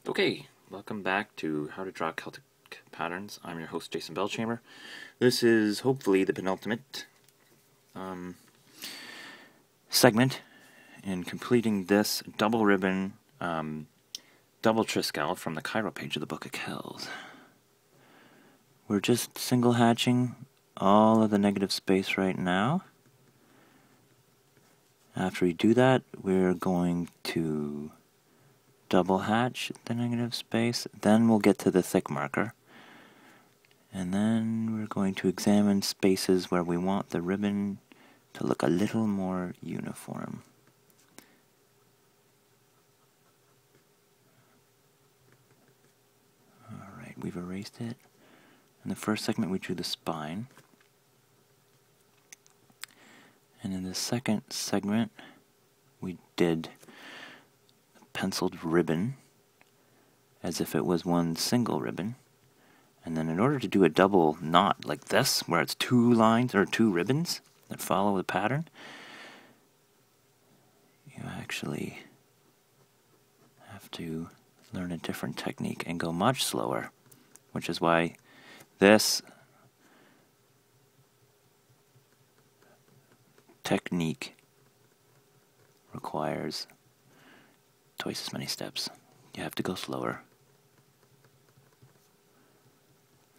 Okay, welcome back to How to Draw Celtic Patterns. I'm your host, Jason Belchamber. This is hopefully the penultimate segment in completing this double ribbon, double Triskele from the Chi Rho page of the book of Kells. We're just single hatching all of the negative space right now. After we do that, we're going to double hatch the negative space, then we'll get to the thick marker, and then we're going to examine spaces where we want the ribbon to look a little more uniform. Alright, we've erased it. In the first segment we drew the spine, and in the second segment we did penciled ribbon as if it was one single ribbon, and then in order to do a double knot like this where it's two lines or two ribbons that follow the pattern, you actually have to learn a different technique and go much slower, which is why this technique requires twice as many steps. You have to go slower.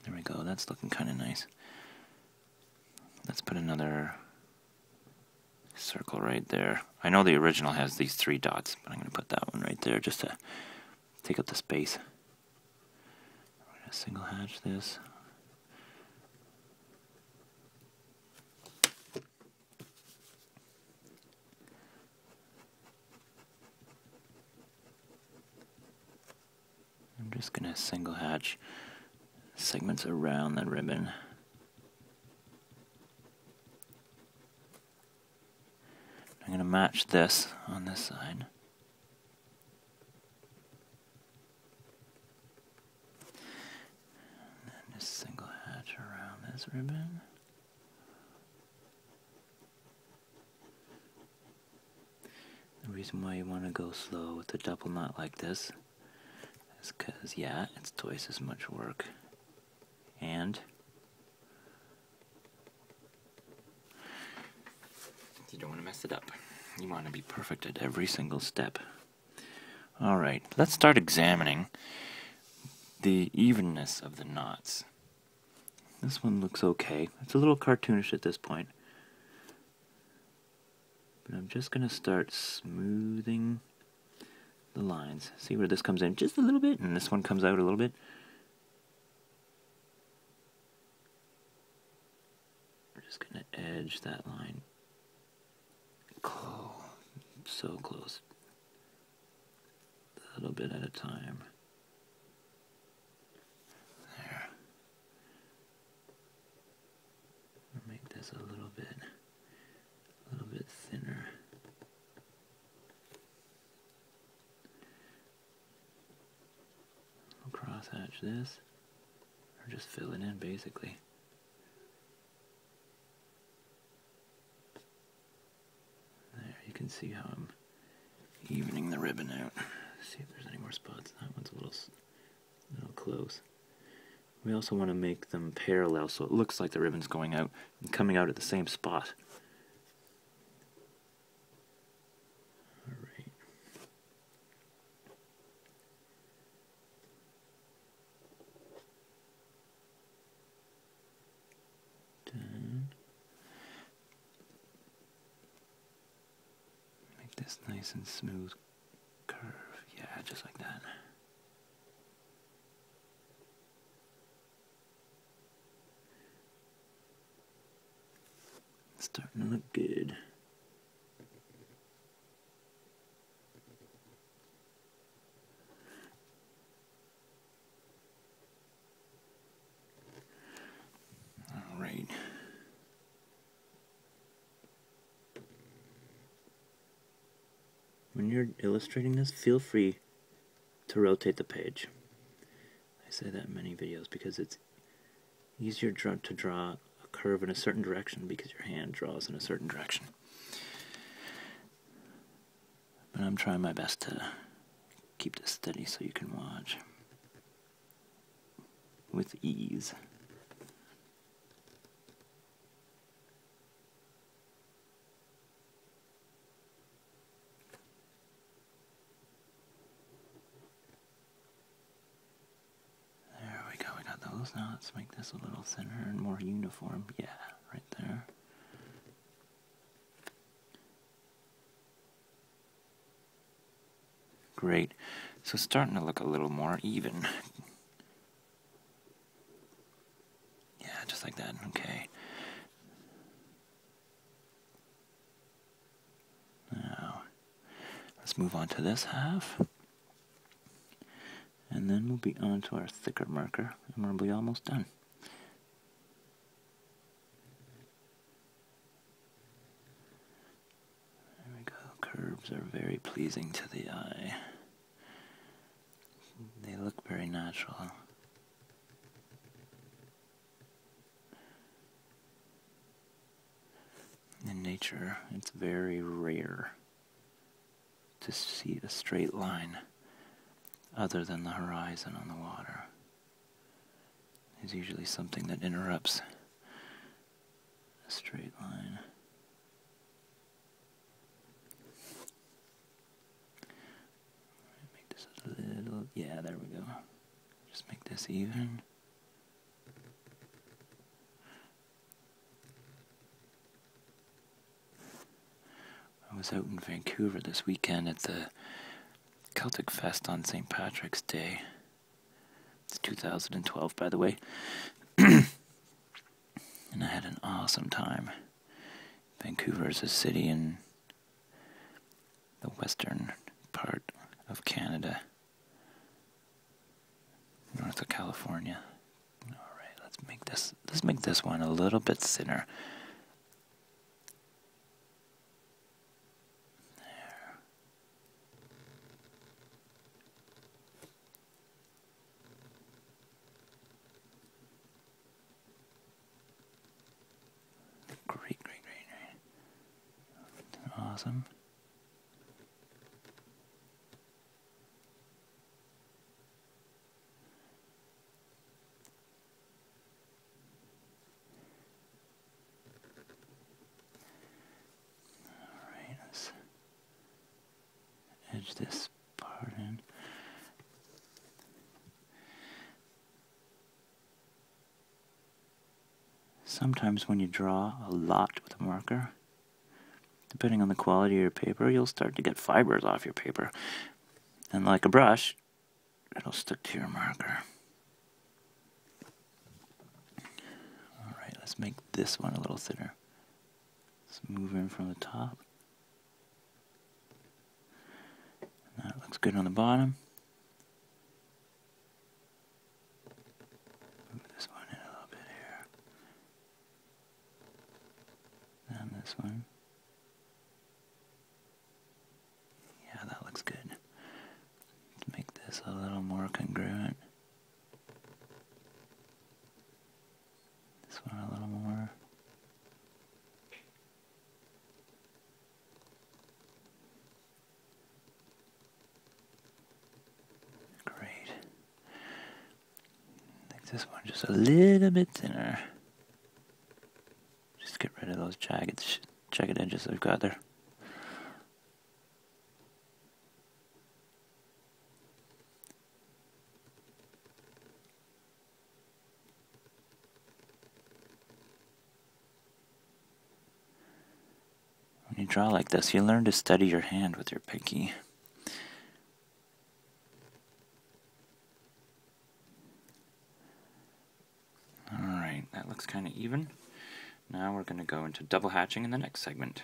There we go, that's looking kind of nice. Let's put another circle right there. I know the original has these 3 dots, but I'm going to put that one right there just to take up the space. We're going to single hatch this. I'm just going to single hatch segments around the ribbon. I'm going to match this on this side. And then just single hatch around this ribbon. The reason why you want to go slow with a double knot like this is because, yeah, it's twice as much work. And you don't want to mess it up. You want to be perfect at every single step. Alright, let's start examining the evenness of the knots. This one looks okay. It's a little cartoonish at this point. But I'm just going to start smoothing the lines. See where this comes in just a little bit, and this one comes out a little bit. We're just going to edge that line. So close. A little bit at a time. There. I'll make this a little bit thinner. I'll cross hatch this, or just fill it in basically. You can see how I'm evening the ribbon out. See if there's any more spots. That one's a little close. We also want to make them parallel so it looks like the ribbon's going out and coming out at the same spot. Alright. Done. This nice and smooth curve. Yeah, just like that. It's starting to look good. All right. When you're illustrating this, feel free to rotate the page. I say that in many videos because it's easier to draw a curve in a certain direction because your hand draws in a certain direction. But I'm trying my best to keep this steady so you can watch with ease. There we go, we got those. Now let's make this a little thinner and more uniform. Yeah, right there. Great. So it's starting to look a little more even. Yeah, just like that. Okay. Now, let's move on to this half. And then we'll be on to our thicker marker, and we'll be almost done. There we go. Curves are very pleasing to the eye. They look very natural. In nature, it's very rare to see a straight line other than the horizon on the water. There's usually something that interrupts a straight line. Make this a little, yeah, there we go. Just make this even. I was out in Vancouver this weekend at the Celtic Fest on St. Patrick's Day. It's 2012, by the way. And I had an awesome time. Vancouver is a city in the western part of Canada, north of California. Alright, let's make this one a little bit thinner. Great. Awesome. Alright, let's edge this part in. Sometimes when you draw a lot with a marker, depending on the quality of your paper, you'll start to get fibers off your paper. And like a brush, it'll stick to your marker. Alright, let's make this one a little thinner. Let's move in from the top. That looks good on the bottom. Move this one in a little bit here. And this one. Yeah, that looks good. Let's make this a little more congruent. This one a little more. Great. Make this one just a little bit thinner. Just get rid of those jagged edges I've got there. When you draw like this, you learn to steady your hand with your pinky. Alright, that looks kind of even. Now we're going to go into double hatching in the next segment.